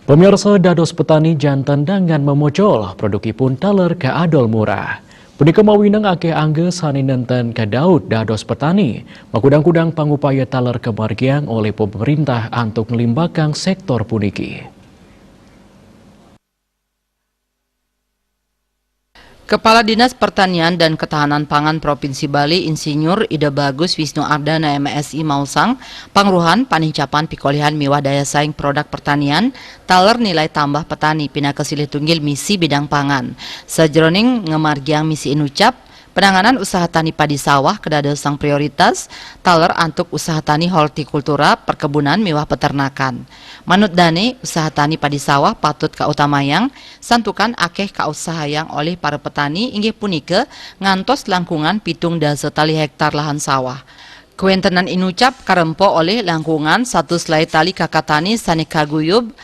Pemirsa dados petani jantan dengan memocol, produkipun taler ke adol murah. Punika mawinang akeh angge sani nenten ke daud dados petani, makudang-kudang pangupaya taler kemargiang oleh pemerintah untuk melimbakang sektor puniki. Kepala Dinas Pertanian dan Ketahanan Pangan Provinsi Bali, Insinyur Ida Bagus Wisnu Ardana MSI Mausang, pangruhan panincapan pikolihan miwah daya saing produk pertanian, taler nilai tambah petani pina kesilih tunggil misi bidang pangan. Sajroning ngemargiang misi inucap, penanganan usaha tani padi sawah kedadosang prioritas, taler antuk usaha tani hortikultura, perkebunan miwah peternakan. Manut Dani, usaha tani padi sawah patut kautamayang, santukan akeh kausahayang oleh para petani inggih punike ngantos langkungan 7 tali hektar lahan sawah. Kuentenan inucap karempo oleh langkungan 1 selai tali kakatani sani kaguyub,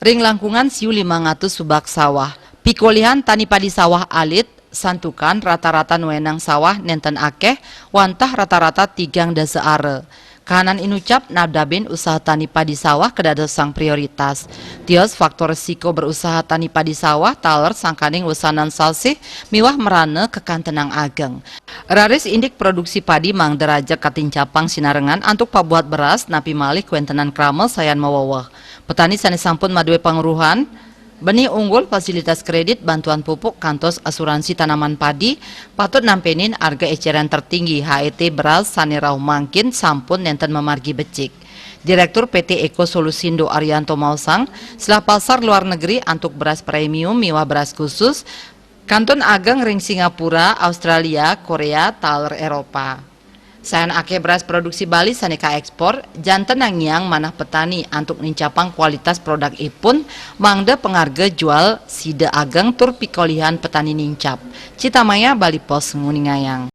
ring langkungan siu 500 subak sawah. Pikolihan tani padi sawah alit, santukan rata-rata nuenang sawah nenten akeh, wantah rata-rata 3 are. Kahanan inucap nabdabin usaha tani padi sawah kedadosang prioritas. Tios faktor resiko berusaha tani padi sawah taler sangkaning usahanan salsih miwah merane kekantenang ageng. Raris indik produksi padi mang derajat katincapang sinarengan antuk pabuat beras napi malih kuentenan kramel sayan mawawah. Petani sani sampun madue panguruhan benih unggul, fasilitas kredit, bantuan pupuk, kantos asuransi tanaman padi, patut nampenin harga eceran tertinggi HET beras sani rauh mangkin sampun nenten memargi becik. Direktur PT Eko Solusindo Arianto Mausang, setelah pasar luar negeri antuk beras premium miwah beras khusus, kanton ageng ring Singapura, Australia, Korea, taler Eropa. Sayan ake beras produksi Bali saneka ekspor, janten nangyang manah petani antuk nincapang kualitas produk ipun, mangde pengarga jual side ageng tur pikolihan petani nincap. Citamaya Bali Pos Nguningayang.